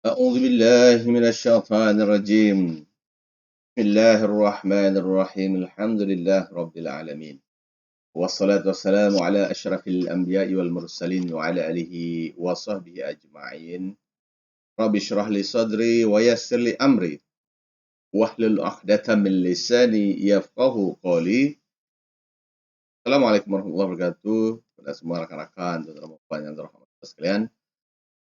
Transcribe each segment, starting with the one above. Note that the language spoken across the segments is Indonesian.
أعوذ بالله من الشيطان الرجيم. بسم الله الرحمن الرحيم. الحمد لله رب العالمين. والصلاة والسلام على أشرف الأنبياء والمرسلين وعلى آله وصحبه أجمعين. رب اشرح لي صدري ويسر لي أمري واحلل عقدة من لساني يفقه قولي. Assalamualaikum warahmatullahi wabarakatuh. Kepada semua rekan-rekan dan teman-teman yang dirahmati Allah sekalian.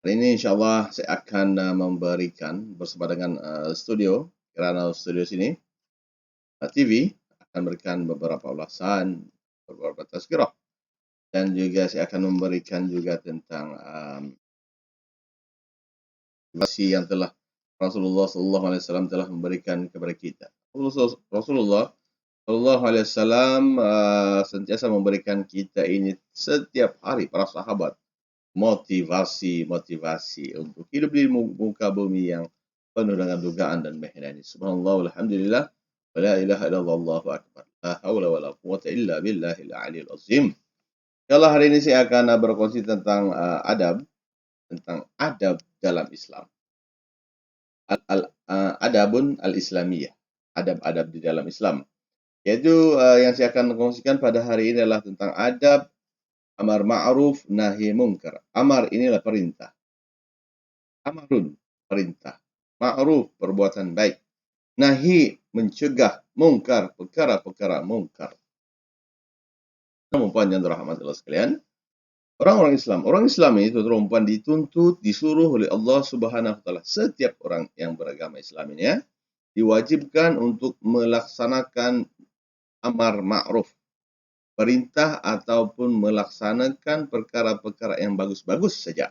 Hari ini insya Allah saya akan memberikan bersama dengan studio Kirana Studio sini TV akan memberikan beberapa ulasan, beberapa tazkirah, dan juga saya akan memberikan juga tentang motivasi yang telah Rasulullah Sallallahu Alaihi Wasallam telah memberikan kepada kita. Rasulullah Sallallahu Alaihi Wasallam sentiasa memberikan kita ini setiap hari, para sahabat, motivasi untuk hidup di muka bumi yang penuh dengan dugaan dan mahina ini. Subhanallah, alhamdulillah, wa la ilaha illallah, Allahu akbar. La haula wa la quwwata illa billahil aliyil azim. Insyaallah hari ini saya akan berkongsi tentang tentang adab dalam Islam. Adabun al-islamiyah. Adab-adab di dalam Islam. Yaitu yang saya akan kongsikan pada hari ini adalah tentang adab amar ma'ruf nahi munkar. Amar inilah perintah. Amarun perintah. Ma'ruf perbuatan baik. Nahi mencegah mungkar, perkara-perkara mungkar. Perempuan yang dirahmati Allah sekalian, orang Islam itu perempuan dituntut, disuruh oleh Allah Subhanahu wa taala. Setiap orang yang beragama Islam ini ya, diwajibkan untuk melaksanakan amar ma'ruf, perintah ataupun melaksanakan perkara-perkara yang bagus-bagus saja.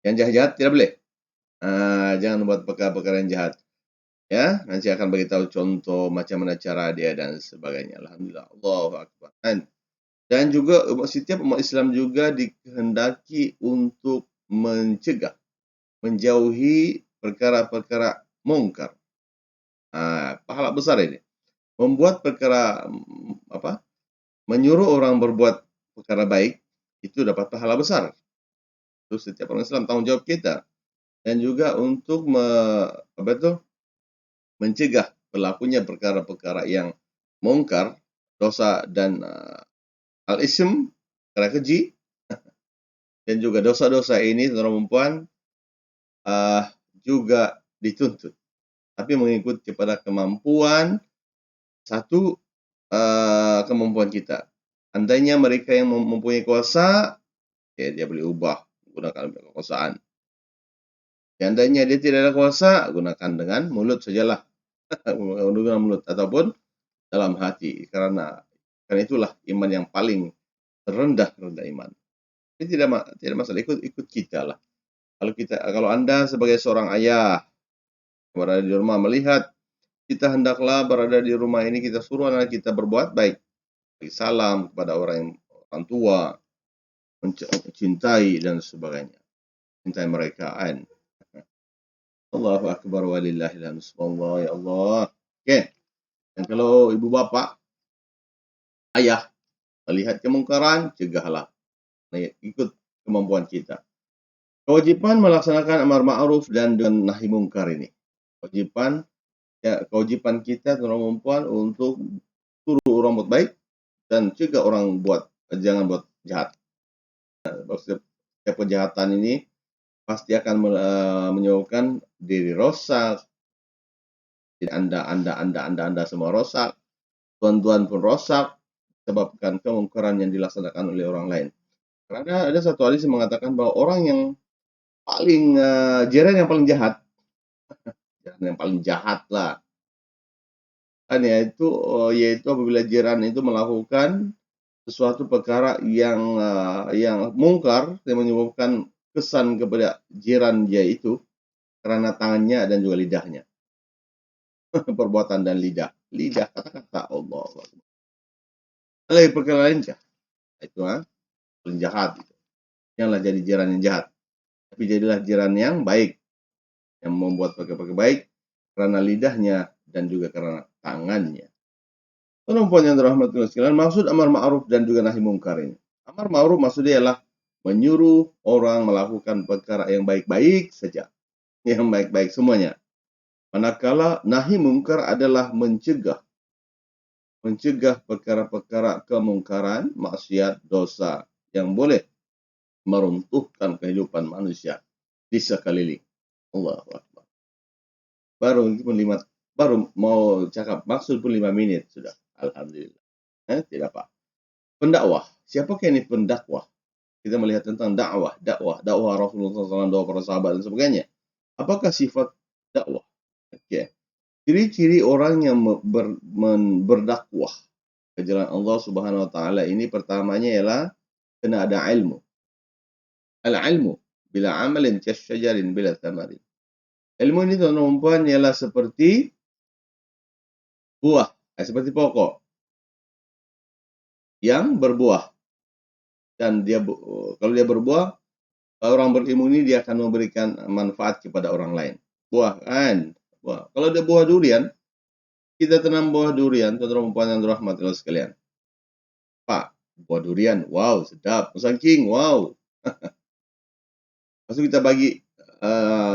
Yang jahat-jahat tidak boleh. Jangan buat perkara-perkara yang jahat. Ya, nanti akan beritahu contoh macam mana cara dia dan sebagainya. Alhamdulillah. Allahu akbar. Dan juga setiap umat Islam juga dikehendaki untuk mencegah, menjauhi perkara-perkara mungkar. Pahala besar ini. Membuat perkara menyuruh orang berbuat perkara baik itu dapat pahala besar. Itu setiap orang Islam tanggung jawab kita. Dan juga untuk mencegah berlakunya perkara-perkara yang mungkar, dosa dan al-ism, perkara keji, dan juga dosa-dosa ini, teman-teman, juga dituntut. Tapi mengikut kepada kemampuan, satu kemampuan kita. Andainya mereka yang mempunyai kuasa, ya dia boleh ubah gunakan kekuasaan. Andainya dia tidak ada kuasa, gunakan dengan mulut sajalah. Dengan mulut ataupun dalam hati, karena itulah iman yang paling rendah iman. Ini tidak masalah, ikut kita lah. Kalau Anda sebagai seorang ayah berada di rumah melihat kita hendaklah berada di rumah ini, kita suruh anak kita berbuat baik, beri salam kepada orang tua, mencintai dan sebagainya, cintai mereka. Allahu akbar walillahil hamd. Subhanallah, ya Allah. Oke. Dan kalau ibu bapak, ayah melihat kemungkaran, cegahlah. Ikut kemampuan kita. Kewajiban melaksanakan amar ma'ruf dan nahi mungkar ini. Kewajiban kita perempuan untuk suruh orang buat baik dan cegah orang jangan buat jahat. Setiap kejahatan ini pasti akan menyebabkan diri rosak. Anda semua rosak. Tuan-tuan pun rosak. Sebabkan kemungkaran yang dilaksanakan oleh orang lain. Karena ada satu hadis yang mengatakan bahwa orang yang paling jiran yang paling jahat, jiran yang paling jahat lah, yaitu apabila jiran itu melakukan sesuatu perkara yang mungkar, yang menyebabkan kesan kepada jiran dia itu karena tangannya dan juga lidahnya. Perbuatan dan lidah kata-kata Allah. Lagi perkara lain itu paling jahat itu. Janganlah jadi jiran yang jahat, tapi jadilah jiran yang baik, yang membuat perkara baik karena lidahnya dan juga karena tangannya. Perempuan yang dirahmati Allah sekalian, maksud amar ma'ruf dan juga nahi mungkar ini. Amar ma'ruf maksudnya ialah menyuruh orang melakukan perkara yang baik-baik saja, yang baik-baik semuanya. Manakala nahi mungkar adalah mencegah perkara-perkara kemungkaran, maksiat, dosa yang boleh meruntuhkan kehidupan manusia di sekeliling. Allahu Akbar. Baru mau cakap maksud pun 5 minit sudah. Alhamdulillah. Tidak apa. Pendakwah. Siapakah ini pendakwah? Kita melihat tentang dakwah Rasulullah SAW, dakwah para sahabat dan sebagainya. Apakah sifat dakwah? Okay. Ciri-ciri orang yang berdakwah ke jalan Allah Subhanahu Wa Taala ini pertamanya ialah kena ada ilmu. Al-ilmu bila amalin kasyajarin bila thamarin. Ilmu ini tuan-tuan dan puan ialah seperti buah, seperti pokok yang berbuah. Dan dia kalau dia berbuah, orang berilmu ini dia akan memberikan manfaat kepada orang lain. Buah kan? Buah. Kalau dia buah durian, kita tanam buah durian, tuan-tuan dan puan yang dirahmati Allah sekalian. Pak, buah durian, wow, sedap. Saking, wow. Lepas tu kita bagi,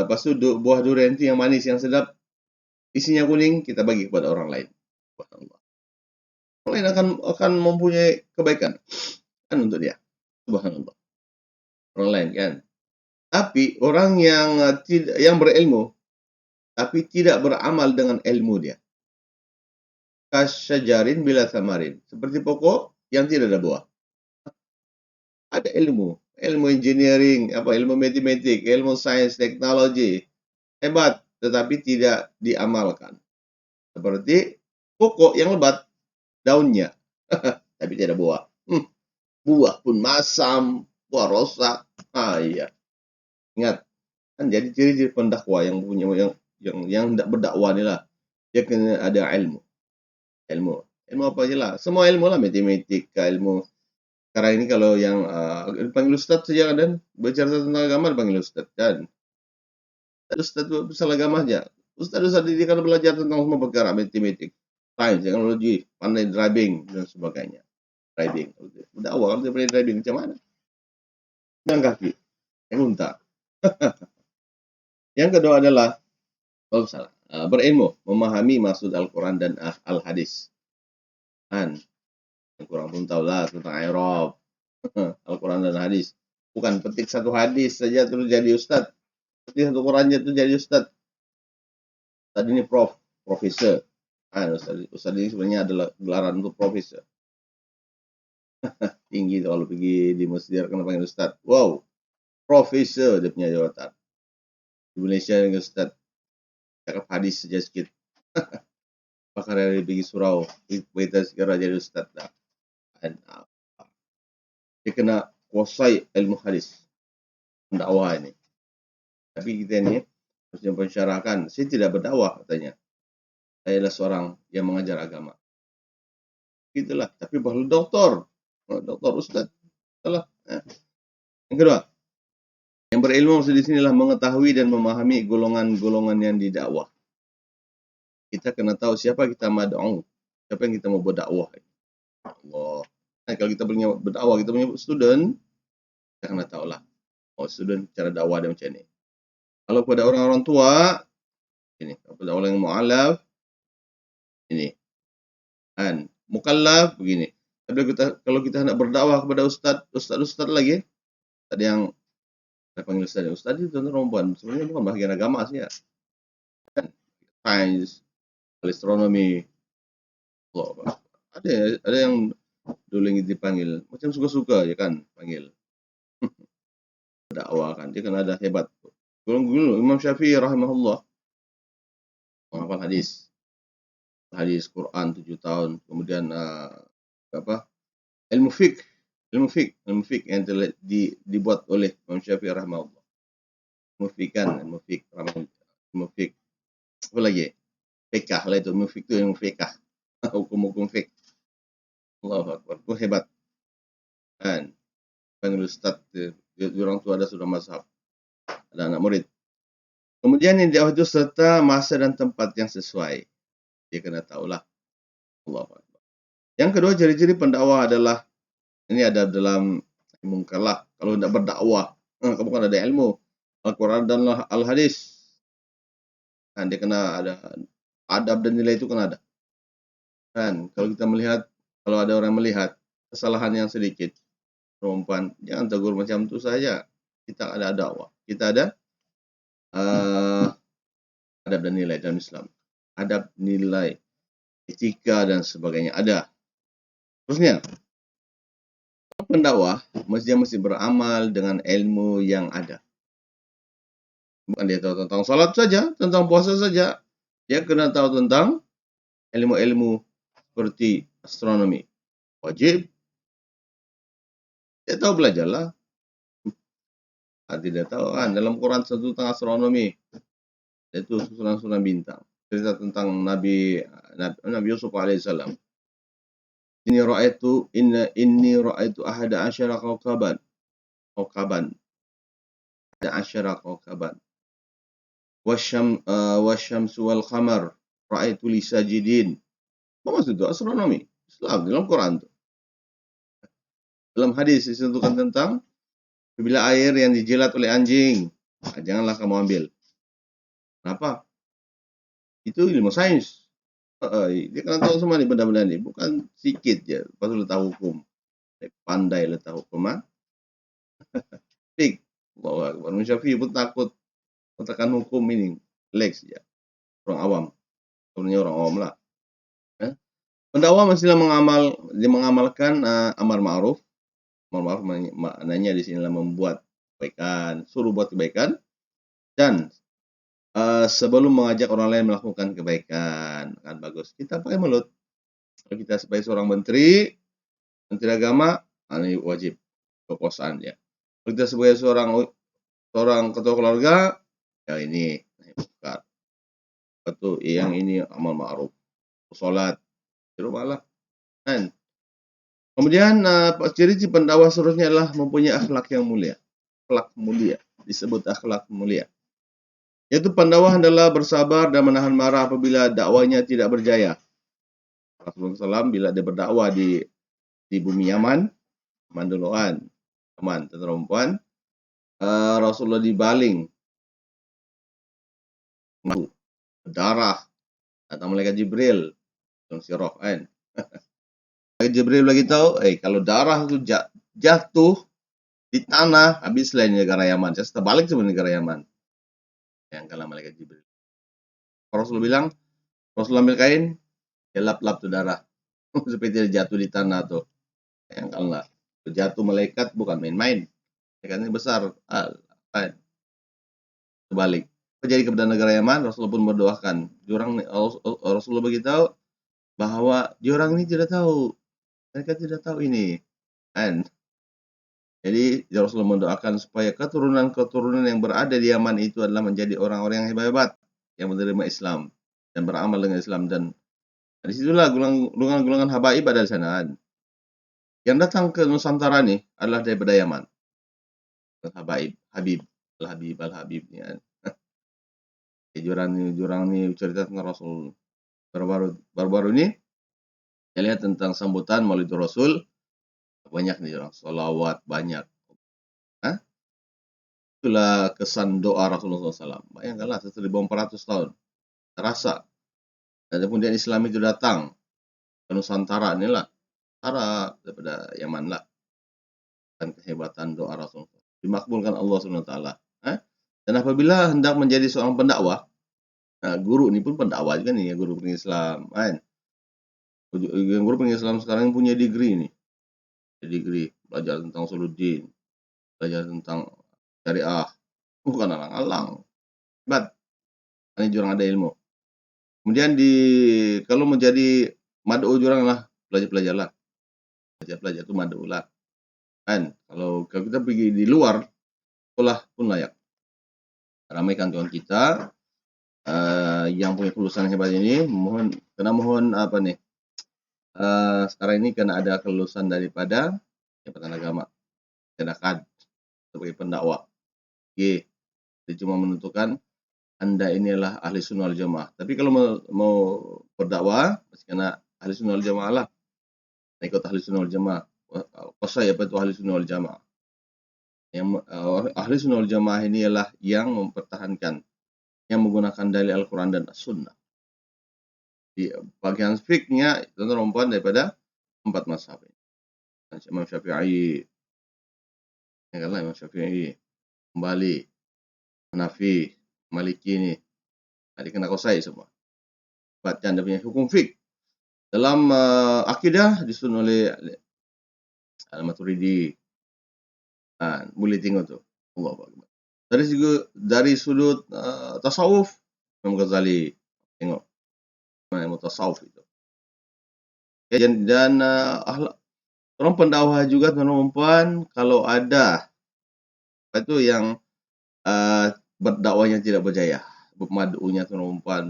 lepas tu buah durian itu yang manis, yang sedap, isinya kuning, kita bagi kepada orang lain. Orang lain akan mempunyai kebaikan kan untuk dia. Subhanallah. Orang lain kan. Tapi orang yang berilmu tapi tidak beramal dengan ilmu dia. Kasyajarin bila thamarin. Seperti pokok yang tidak ada buah. Ada ilmu engineering, ilmu matematik, ilmu sains, teknologi. Hebat, tetapi tidak diamalkan. Seperti pokok yang lebat daunnya, tapi tidak ada buah. Buah pun masam, buah rosak. Iya. Ingat, kan jadi ciri-ciri pendakwah yang hendak berdakwah ni lah. Dia kena ada ilmu. Ilmu apa je lah. Semua ilmu lah, matematika, ilmu. Sekarang ini kalau yang dipanggil ustaz saja kan, berbicara tentang agama dipanggil ustaz kan. Ustaz itu besar agama saja. Ustaz dia kan belajar tentang semua perkara matematik, sains, teknologi, pandai driving dan sebagainya. Driving. Berdakwah kalau dia pandai driving macam mana? Yang kaki, yang unta. Yang kedua adalah berilmu, memahami maksud Al-Quran dan Al-Hadis. Kan, kurang pun tahulah tentang I'rab, Al-Quran dan Hadis. Bukan petik satu hadis saja terus jadi ustaz. Petik satu Qurannya itu jadi ustaz. Tadi ini profesor. Ustaz ini sebenarnya adalah gelaran untuk profesor. Tinggi kalau pergi di masjid kena panggil ustaz. Wow, profesor dia punya jawatan. Di Malaysia dengan ustaz cakap hadis saja sikit. Pakar dari pergi surau, kita segera jadi ustaz dah. Dia kena kuasai ilmu hadis, pendakwah ini. Tapi kita ni harus mensyarahkan, saya tidak berdakwah katanya. Saya adalah seorang yang mengajar agama. Itulah, tapi baru doktor ustaz. Salah. Yang kedua, yang berilmu maksud di sinilah mengetahui dan memahami golongan-golongan yang didakwah. Kita kena tahu siapa kita mad'u, siapa yang kita mau berdakwah. Allah. Kalau kita punya berdakwah, kita punya student, kita kena tahulah. Student cara dakwah dia macam ni. Kalau pada orang-orang tua, ini. Pada orang yang mu'alaf, ini. Dan mukallaf, begini. Tapi kalau kita nak berdakwah kepada ustaz lagi, ada yang saya panggil ustaz itu tuan-tuan perempuan. Sebenarnya bukan bahagian agama saja. Sains, astronomi, ada yang dulu yang dipanggil macam suka-suka je kan panggil. Dakwah kan dia kan ada hebat. Dulu Imam Syafi'i rahimahullah menghafal hadis Quran 7 tahun, kemudian ilmu fiqh yang dibuat oleh Imam Syafi'i rahimahullah. Ilmu fiqh apa lagi? Fiqh lah itu, ilmu fiqh itu ilmu fiqh. Hukum-hukum fiqh. Allahu Akbar, itu hebat. Kan panggil ustaz, orang tua ada sudah mazhab, ada anak murid. Kemudian yang dakwah itu serta masa dan tempat yang sesuai. Dia kena tahulah. Allahu Akbar. Yang kedua, ciri-ciri pendakwah adalah ini ada dalam mungkar lah. Kalau tidak berdakwah, kamu kan ada ilmu Al-Quran dan Al-Hadis. Kan dia kena ada adab dan nilai itu kan ada. Kan kalau kita melihat, kalau ada orang melihat kesalahan yang sedikit, perempuan, jangan tegur macam itu saja. Kita ada dakwah, kita ada adab dan nilai dalam Islam. Adab, nilai, etika dan sebagainya ada. Terusnya, pendakwah mesti beramal dengan ilmu yang ada. Bukan dia tahu tentang salat saja, tentang puasa saja. Dia kena tahu tentang ilmu-ilmu seperti astronomi. Wajib. Dia tahu belajarlah. Tidak tahu kan dalam Quran tentang astronomi. Itu susunan-susunan bintang. Cerita tentang Nabi Yusuf alaihissalam. Inni ra'aitu ahada asyara kawkaban. Ada asyara kawkaban. Wasyamsu wal qamar ra'aitu li sajidin. Apa maksud itu? Astronomi Islam dalam Quran itu. Dalam hadis disentuhkan tentang bila air yang dijilat oleh anjing, janganlah kamu ambil. Kenapa? Itu ilmu sains. Dia kan tahu semua nih benda-benda ini, bukan sedikit ya. Pas letak hukum, pandai letak hukum, Big. Manusia pun takut letakkan hukum ini, Lex ya. Orang awam, sebenarnya orang awam lah. Pendakwah mestilah mengamalkan amar ma'ruf. Amar ma'ruf maknanya di sinilah membuat kebaikan, suruh buat kebaikan, dan sebelum mengajak orang lain melakukan kebaikan, kan bagus. Kita pakai mulut. Kalau kita sebagai seorang menteri agama, ini wajib kekuasaan ya. Kalau kita sebagai seorang ketua keluarga, ya ini bukan. Betul, yang ini amal ma'ruf, sholat di rumah lah. Kan? Kemudian ciri-ciri pendakwah seterusnya adalah mempunyai akhlak yang mulia. Akhlak mulia disebut akhlak mulia. Yaitu pendakwah adalah bersabar dan menahan marah apabila dakwanya tidak berjaya. Rasulullah SAW bila dia berdakwah di bumi Yaman, Manduluan, Yaman, perempuan, Rasulullah dibaling, darah, atau malaikat Jibril, sirah kan. Malaikat Jibril lagi tahu, kalau darah itu jatuh di tanah, habislah ini negara Yaman. Saya terbalik sebenarnya negara Yaman. Yang kalah malaikat Jibril. Rasulullah bilang, Rasulullah ambil kain, dia lap-lap tuh darah. Seperti dia jatuh di tanah tuh. Yang kalah. Jatuh malaikat bukan main-main. Malaikatnya besar. Terbalik. Terjadi kepada negara Yaman, Rasulullah pun berdoakan. Rasulullah beritahu bahwa orang ini tidak tahu. Mereka tidak tahu ini. Jadi Rasulullah mendoakan supaya keturunan-keturunan yang berada di Yaman itu adalah menjadi orang-orang yang hebat-hebat, yang menerima Islam dan beramal dengan Islam. Dan disitulah golongan-golongan habaib ada di sana. Yang datang ke Nusantara nih adalah daripada Yaman. Habaib, Al-Habib ya. Jurang ni cerita tentang Rasul baru-baru ini. Saya lihat tentang sambutan Maulid Rasul. Banyak nih orang salawat, banyak. Itulah kesan doa Rasulullah SAW. Bayangkanlah 1400 tahun. Terasa. Dan kemudian Islam itu datang ke Nusantara inilah. Arab daripada Yaman lah. Dan kehebatan doa Rasulullah. Dimakbulkan Allah SWT. Dan apabila hendak menjadi seorang pendakwah, guru ini pun pendakwah juga nih, guru pengislam. Guru pengislam sekarang punya degree nih. Degree, belajar tentang Suluddin, belajar tentang syariah, bukan alang-alang. Hebat. Ini jurang ada ilmu. Kemudian kalau menjadi mad'u jurang lah, belajar itu mad'u lah. Kalau kita pergi di luar, sekolah pun layak. Ramaikan Tuhan kita yang punya kelulusan hebat ini, mohon apa nih? Sekarang ini kena ada kelulusan daripada Jabatan Agama, sedangkan sebagai pendakwah. Dia cuma menentukan Anda inilah ahli sunnah wal jamaah. Tapi kalau mau berdakwah, mesti kena ahli sunnah wal jamaah lah. Ikut ahli sunnah wal jamaah. Saya apa itu ahli sunnah wal jamaah? Yang ahli sunnah wal jamaah ini ialah yang mempertahankan, yang menggunakan dalil Al-Quran dan As-Sunnah. Di bagian fikihnya tuan-tuan dan daripada 4 mazhab. Imam Syafi'i, ya kan, Imam Syafi'i, Hambali, Hanafi, Maliki ini, dikena kosai semua. Baca dia punya hukum fik. Dalam akidah disusun oleh Al-Maturidi. Boleh tengok tu. Allahu Akbar. Dari sudut tasawuf, Imam Ghazali, tengok ilmu tasawuf itu. Dan orang pendakwah juga tuan-tuan puan, kalau ada itu yang berdakwahnya tidak berjaya, madu'unya tuan-tuan puan,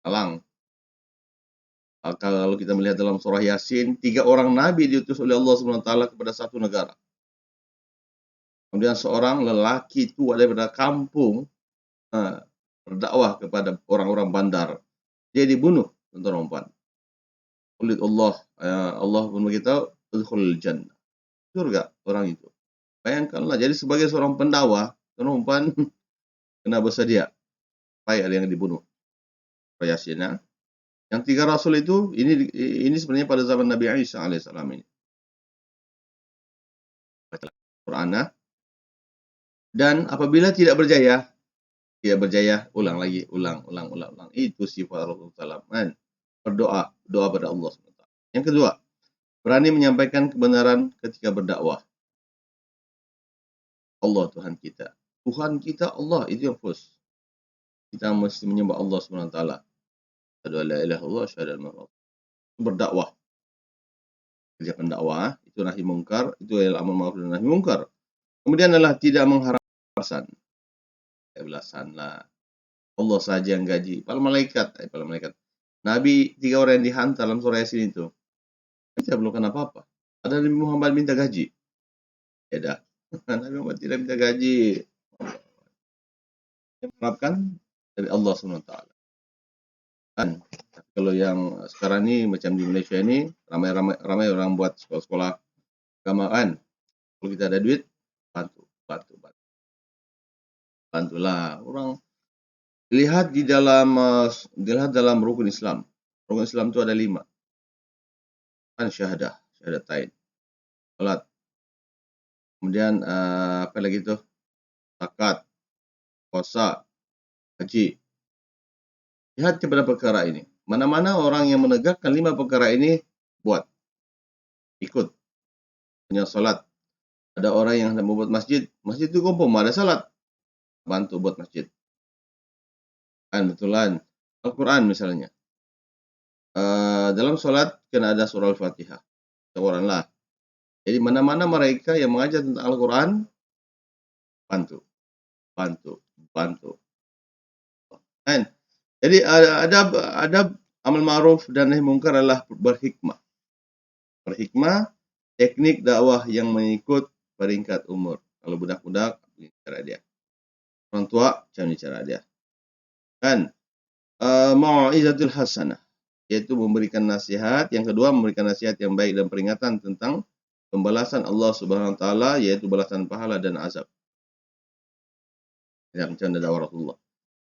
alang. Kalau kita melihat dalam surah Yasin, 3 orang nabi diutus oleh Allah SWT kepada satu negara. Kemudian seorang lelaki tua daripada kampung berdakwah kepada orang-orang bandar. Dia dibunuh, tuan-tuan puan. Oleh Allah pun beritahu, udkhulul jannah. Surga orang itu. Bayangkanlah, jadi sebagai seorang pendakwah, tuan-tuan puan kena bersedia. Baik ada yang dibunuh. Yasin, yang 3 rasul itu, ini sebenarnya pada zaman Nabi Isa alaihissalam ini. Quran. Dan apabila tidak berjaya, ulang lagi, ulang. Itu sifat Rasulullah SAW. Berdoa, doa pada Allah SWT. Yang kedua, berani menyampaikan kebenaran ketika berdakwah. Allah Tuhan kita. Tuhan kita Allah, itu yang first. Kita mesti menyembah Allah SWT. Asyhadu an la ilaha illallah, asyhadu anna Muhammadan rasulullah. Berdakwah. Kerja pendakwah, itu nahi mungkar, itu adalah amar ma'ruf dan nahi mungkar. Kemudian adalah tidak mengharap balasan. Belasan lah. Allah saja yang gaji. Para malaikat. Nabi 3 orang yang dihantar dalam surah Yasin itu. Tidak perlukan apa-apa. Ada Nabi Muhammad minta gaji. Tidak. Nabi Muhammad tidak minta gaji. Yang mengharapkan dari Allah SWT. Dan kalau yang sekarang ni, macam di Malaysia ini, ramai orang buat sekolah-sekolah keagamaan. Kalau kita ada duit, bantulah orang. Lihat dalam rukun Islam. Rukun Islam itu ada 5. Kan syahadatain. Salat. Kemudian apa lagi tu? Zakat, puasa, haji. Lihat kepada perkara ini. Mana-mana orang yang menegakkan 5 perkara ini, buat. Ikut. Punya salat. Ada orang yang hendak membuat masjid. Masjid itu confirm ada salat. Bantu buat masjid. Betulan. Al-Quran misalnya. Dalam salat kena ada surah Al-Fatihah. Seoranglah. Jadi mana-mana mereka yang mengajar tentang Al-Quran, bantu. Jadi adab amal ma'ruf dan nahi mungkar adalah berhikmah. Berhikmah, teknik dakwah yang mengikut peringkat umur. Kalau budak-budak, cara dia. Orang tua, macam ni cara dia. Kan? Mau'izatul hasanah, yaitu memberikan nasihat. Yang kedua, memberikan nasihat yang baik dan peringatan tentang pembalasan Allah Subhanahu Wa Taala, yaitu balasan pahala dan azab. Ya, macam dakwah Rasulullah.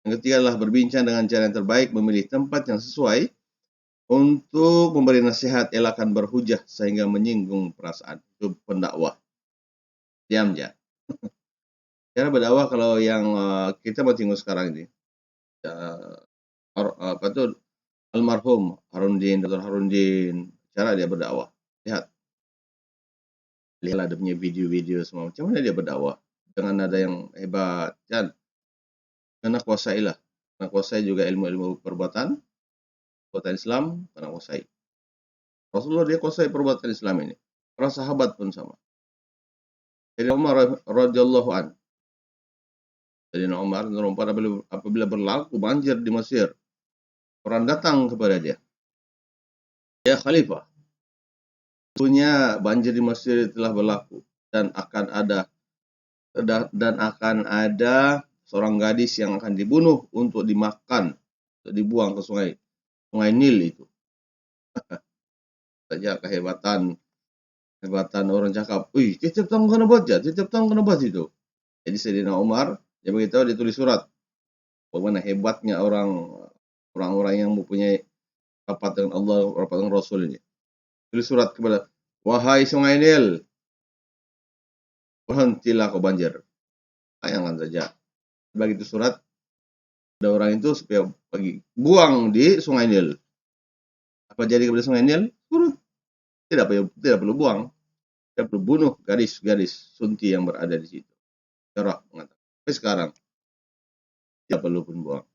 Yang ketiga adalah berbincang dengan cara yang terbaik, memilih tempat yang sesuai untuk memberi nasihat, elakkan berhujah sehingga menyinggung perasaan. Itu pendakwah. Diam je. Cara berdakwah kalau yang kita mau tengok sekarang ini, almarhum Dr. Harundin, cara dia berdakwah. Lihatlah dia punya video-video semua. Macam mana dia berdakwah? Dengan nada yang hebat. Kan? Kena kuasailah. Kena kuasai juga ilmu-ilmu perbuatan Islam, kena kuasai. Rasulullah dia kuasai perbuatan Islam ini. Para sahabat pun sama. Jadi Umar radhiyallahu an. Jadi Umar apabila berlaku banjir di Mesir, orang datang kepada dia. Ya Khalifah, tentunya banjir di Mesir telah berlaku dan akan ada seorang gadis yang akan dibunuh untuk dimakan, untuk dibuang ke sungai Nil itu. Saja kehebatan Hebatan orang cakap, "Wih, tiap tahun kena baca, tiap tahun kena baca itu." Jadi Sayyidina Umar, dia beritahu, dia tulis surat. Bagaimana hebatnya orang-orang yang mempunyai rapat dengan Allah, rapat dengan Rasul ini. Tulis surat kepada, "Wahai Sungai Nil, berhentilah kau banjir." Bayangkan saja. Begitu surat, ada orang itu supaya pergi buang di Sungai Nil. Apa jadi kepada Sungai Nil? Surut. Tidak perlu buang. Tidak perlu bunuh gadis-gadis sunti yang berada di situ. Cerah mengatakan. Tapi sekarang tidak perlu pun buang.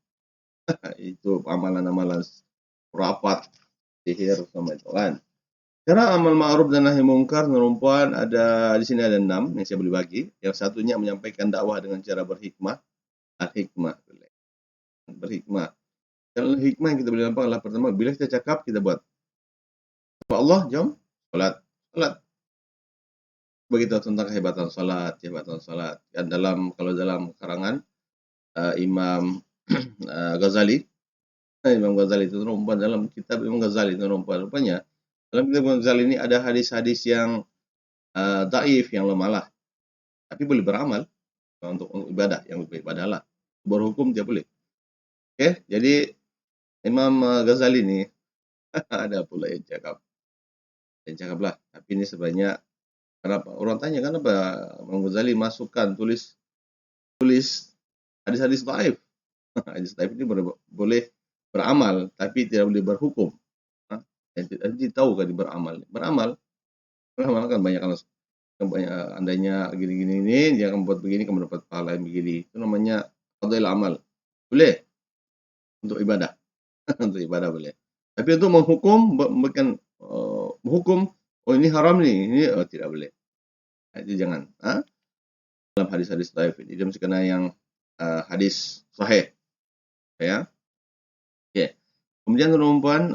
Itu amalan-amalan rapat sihir sama itu kan. Cara amal ma'ruf dan nahi mungkar perempuan ada di sini, ada 6 yang saya boleh bagi. Yang satunya menyampaikan dakwah dengan cara berhikmah. Al-hikmah. Berhikmah. Kalau hikmah yang kita boleh nampak adalah pertama, bila kita cakap, kita buat. Apa Allah? Jom. Salat. Begitu tentang kehebatan salat, Dan kalau dalam karangan Imam Ghazali, Imam Ghazali itu perempuan, dalam kitab Imam Ghazali itu perempuan, rupanya dalam kitab Imam Ghazali ini ada hadis-hadis yang dhaif, yang lemah lah, tapi boleh beramal untuk ibadah, yang beribadah lah. Berhukum dia boleh. Oke, jadi Imam Ghazali ini ada pula yang cakap lah, tapi ini sebenarnya kenapa orang tanya, kenapa Imam Ghazali masukkan tulis hadis-hadis dhaif. Hadis dhaif ini boleh beramal, tapi tidak boleh berhukum. Jadi tahu kan beramal kan banyak andainya gini-gini ini, dia akan buat begini, kamu dapat pahala yang begini. Itu namanya fadail amal. Boleh untuk ibadah. Untuk ibadah boleh. Tapi untuk memberikan hukum, oh ini haram nih, ini tidak boleh. Itu jangan. Dalam hadis-hadis dhaif ini, dia mesti kena yang hadis sahih. Ya. Oke. Kemudian perempuan,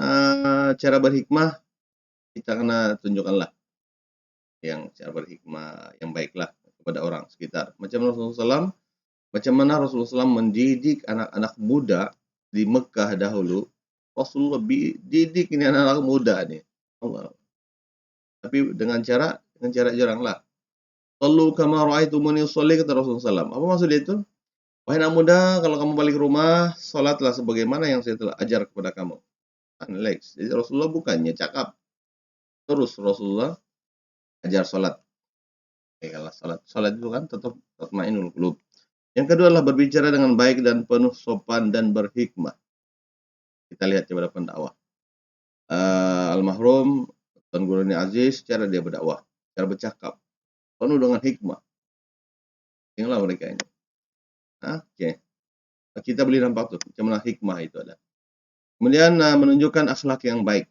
cara berhikmah kita kena tunjukkanlah yang cara berhikmah yang baiklah kepada orang sekitar. Macam mana Rasulullah SAW mendidik anak-anak muda di Mekah dahulu. Rasulullah didik ini anak-anak muda nih. Allah. Tapi dengan cara jarang lah. Sallu kama ra'aitumuni usolli, kata Rasulullah SAW. Apa maksud itu? Wahai anak muda, kalau kamu balik rumah, salatlah sebagaimana yang saya telah ajar kepada kamu. Alex. Jadi Rasulullah bukannya cakap. Terus Rasulullah ajar salat. Kalau salat itu kan tetap tatmainul qulub. Yang kedua adalah berbicara dengan baik dan penuh sopan dan berhikmah. Kita lihat kepada pendakwah. Al-Mahrum Tuan Guru ini Aziz, cara dia berdakwah, cara bercakap penuh dengan hikmah. Inilah mereka ini. Oke. Kita boleh nampak tuh macam mana hikmah itu ada. Kemudian menunjukkan akhlak yang baik.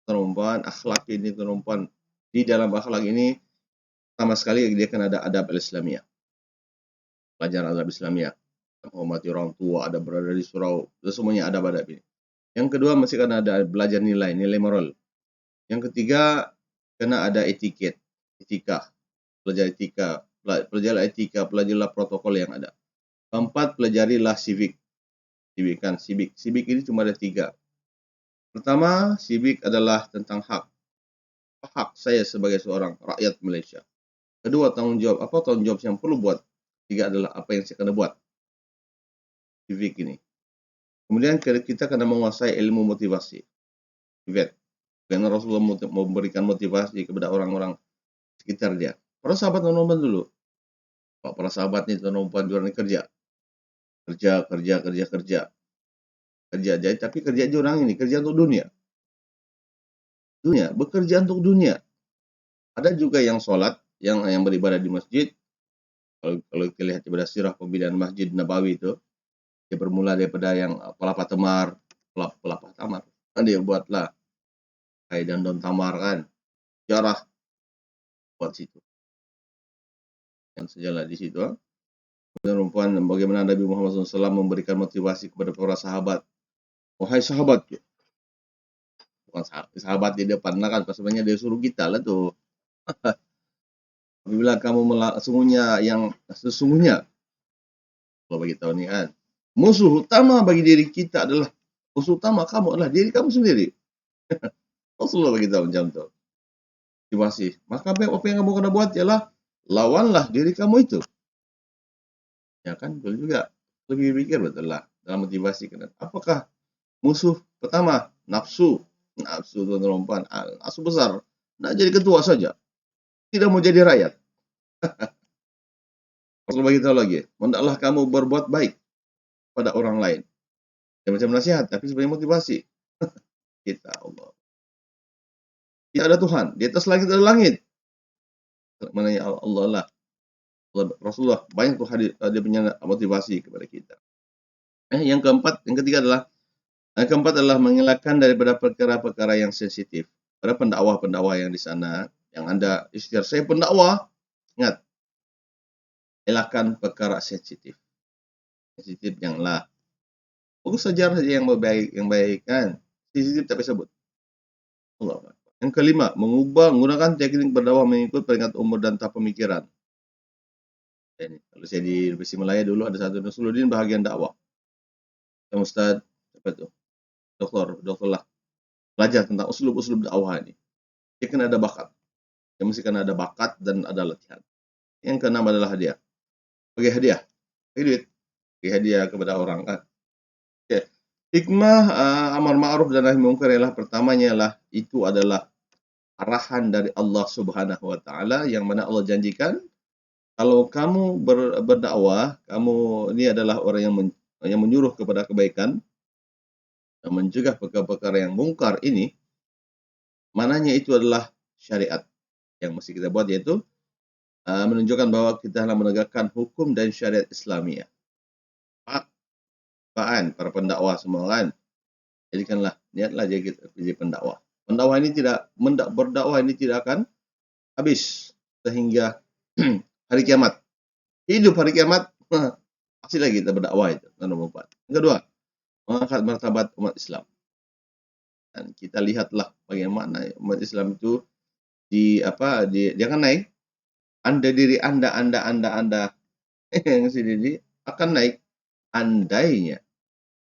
Perempuan, akhlak ini perempuan di dalam akhlak ini sama sekali dia kan ada adab al-Islamiyah. Pelajaran adab Islamiyah. Menghormati orang tua, ada berada di surau, semuanya adab-adab ini. Yang kedua mesti kan ada belajar nilai moral. Yang ketiga kena ada etika, belajar etika, pelajarilah protokol yang ada. Keempat, pelajarilah civic ini cuma ada 3. Pertama, civic adalah tentang hak saya sebagai seorang rakyat Malaysia. Kedua, tanggung jawab yang perlu buat. 3 adalah apa yang saya kena buat. Civic ini. Kemudian kita kena menguasai ilmu motivasi. Karena Rasulullah memberikan motivasi kepada orang-orang sekitar dia. Para sahabat nonton dulu. Para sahabat ini nonton jualan kerja. Jadi tapi kerja aja orang ini, kerja untuk dunia. Bekerja untuk dunia. Ada juga yang sholat, yang beribadah di masjid. Kalau kita lihat ibadah sirah pembinaan Masjid Nabawi itu, dia bermula daripada yang pelapa tamar. Dia buatlah kayak dan tamar kan, jarah buat situ. Yang sejalan di situ. Perempuan, bagaimana Nabi Muhammad SAW memberikan motivasi kepada para sahabat. Wahai sahabat, bukan sahabat di depan lah kan, sebenarnya dia suruh kita lah tuh. Apabila kamu sesungguhnya, kalau bagi tahu ni kan, musuh utama bagi diri kita adalah, musuh utama kamu adalah diri kamu sendiri. Rasulullah bagi tahu macam tu. motivasi. Maka apa yang kamu kena buat ialah lawanlah diri kamu itu. Ya kan, betul juga. Lebih pikir betul lah dalam motivasi. Apakah musuh pertama? Nafsu. Nafsu tuan-tuan puan. Nafsu besar. Nak jadi ketua saja. Tidak mau jadi rakyat. Rasul beritahu lagi, hendaklah kamu berbuat baik pada orang lain. Ya macam nasihat, tapi sebagai motivasi. Kita Allah. Tidak ada Tuhan. Di atas langit ada langit. Menanya Allah lah. Rasulullah banyak tuh dia punya motivasi kepada kita. Yang ketiga adalah mengelakkan daripada perkara-perkara yang sensitif. Pada pendakwah yang di sana, yang Anda istiar saya pendakwah, ingat, elakkan perkara sensitif. Sensitif janganlah. Fokus saja yang baik kan. Sensitif tak payah sebut. Allah. Yang kelima, menggunakan teknik berdakwah mengikut peringkat umur dan tahap pemikiran. Ini, kalau saya di Universiti Malaya dulu ada satu Nasruddin bahagian dakwah. Yang Ustaz, apa itu? Doktor lah. Belajar tentang uslub-uslub dakwah ini. Dia kena ada bakat. Dia mesti kena ada bakat dan ada latihan. Yang keenam adalah hadiah. Bagi hadiah. Bagi duit. Bagi hadiah kepada orang kan. Okay. Hikmah amar ma'ruf dan nahi munkar ialah pertamanya itu adalah arahan dari Allah Subhanahu wa taala yang mana Allah janjikan kalau kamu berdakwah, kamu ini adalah orang yang menyuruh kepada kebaikan dan mencegah perkara-perkara yang mungkar ini, mananya itu adalah syariat yang mesti kita buat, yaitu menunjukkan bahwa kita telah menegakkan hukum dan syariat Islamiyah. Para pendakwah semua kan, jadikanlah niatlah jadi pendakwah. Berdakwah ini tidak akan habis sehingga hari kiamat. Hidup hari kiamat pasti lagi kita berdakwah itu. Nomor 4. Yang kedua, mengangkat martabat umat Islam. Dan kita lihatlah bagaimana umat Islam itu dia akan naik. Diri Anda yang sendiri akan naik andainya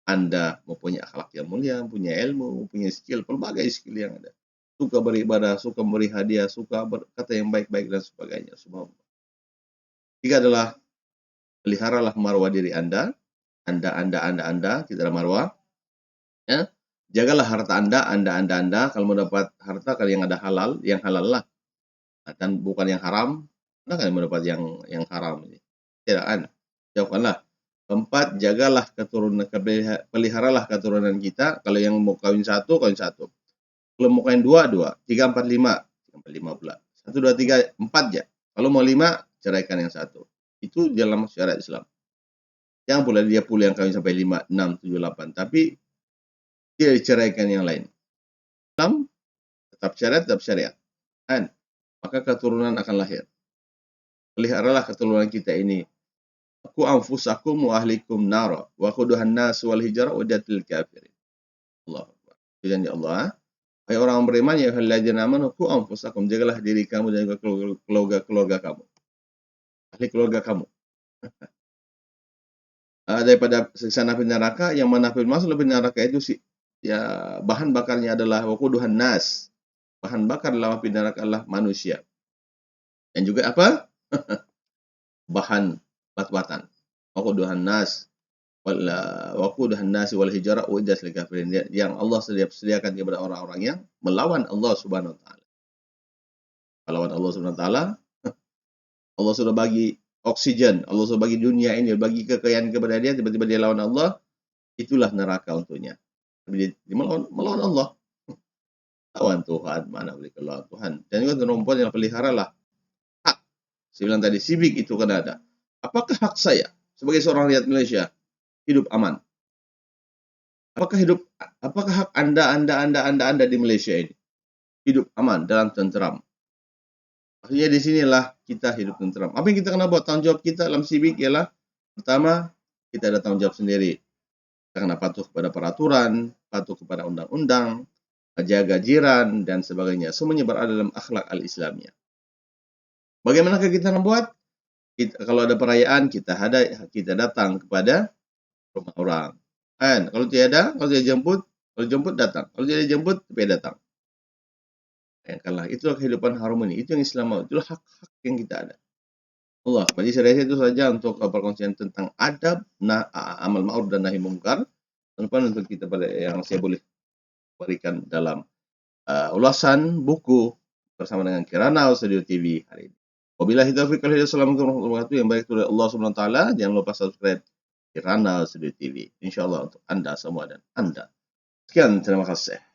Anda mempunyai akhlak yang mulia, punya ilmu, punya skill, pelbagai skill yang ada. Suka beribadah, suka memberi hadiah, suka berkata yang baik-baik dan sebagainya. Subhanallah. Tiga adalah peliharalah marwah diri Anda. Anda, kita adalah marwah. Ya. Jagalah harta Anda. Kalau mau dapat harta, kalau yang ada halal, yang halal lah. Dan bukan yang haram, Anda kan mau dapat yang haram. Tidak kan? Jawabkanlah. 4, jagalah keturunan, peliharalah keturunan kita. Kalau yang mau kawin 1, kawin 1. Kalau mau kawin 2, 3, 4, 5. 5 pula. 1, 2, 3, 4 ya. Kalau mau 5, ceraikan yang 1. Itu dalam syariat Islam. Jangan pula dia yang kawin sampai 5, 6, 7, 8. Tapi tidak diceraikan yang lain. Islam tetap syariat. Dan maka keturunan akan lahir. Peliharalah keturunan kita ini. Ku anfusakum wa ahlikum nara wa quduhan nas wal hijrah udatil kafirin. Allahu Akbar. Janji Allah. Hai orang beriman ya alladzina amanu ku anfusakum, jagalah diri kamu dan juga keluarga kamu. Ahli keluarga kamu. Daripada siksa api neraka, yang mana masuk lebih neraka itu sih ya bahan bakarnya adalah waquduhan nas. Bahan bakar dalam api neraka adalah manusia. Dan juga apa? Bahan batu-batan. Waquduhan nas wal hijrah uiddat lil kafirin, yang Allah sediakan kepada orang-orang yang melawan Allah Subhanahu wa taala. Melawan Allah Subhanahu wa taala, Allah sudah bagi oksigen, Allah sudah bagi dunia ini, bagi kekayaan kepada dia, tiba-tiba dia lawan Allah, itulah neraka untuknya. Dia melawan Allah. Lawan Tuhan, mana boleh lawan Tuhan. Dan juga perempuan yang peliharalah hak. Saya bilang tadi, civic itu kan ada. Apakah hak saya sebagai seorang rakyat Malaysia hidup aman? Apakah hak Anda di Malaysia ini hidup aman dalam tenteram? Maksudnya di sinilah kita hidup tenteram. Apa yang kita kena buat? Tanggung jawab kita dalam civic ialah pertama, kita ada tanggung jawab sendiri. Kita kena patuh kepada peraturan, patuh kepada undang-undang, jaga jiran dan sebagainya. Semuanya berada dalam akhlak al-Islamiyah. Bagaimanakah kita membuat? Kalau ada perayaan, kita datang kepada rumah orang. Kalau tidak jemput datang. Kalau tidak jemput, tidak datang. Bayangkanlah, itulah kehidupan harmoni. Itu yang Islam mau. Itulah hak-hak yang kita ada. Allah, majlis saya rasa itu saja untuk perkongsian tentang adab, amal ma'ruf dan nahi mungkar. Teman-teman, untuk kita pada yang saya boleh berikan dalam ulasan buku bersama dengan Kirana Studio TV hari ini. Wabillahi taufiq wal hidayah. Assalamualaikum warahmatullahi wabarakatuh. Yang baik itu dari Allah Subhanahu wa taala. Jangan lupa subscribe Kirana Studio TV. Insyaallah untuk Anda semua dan Anda. Sekian, terima kasih.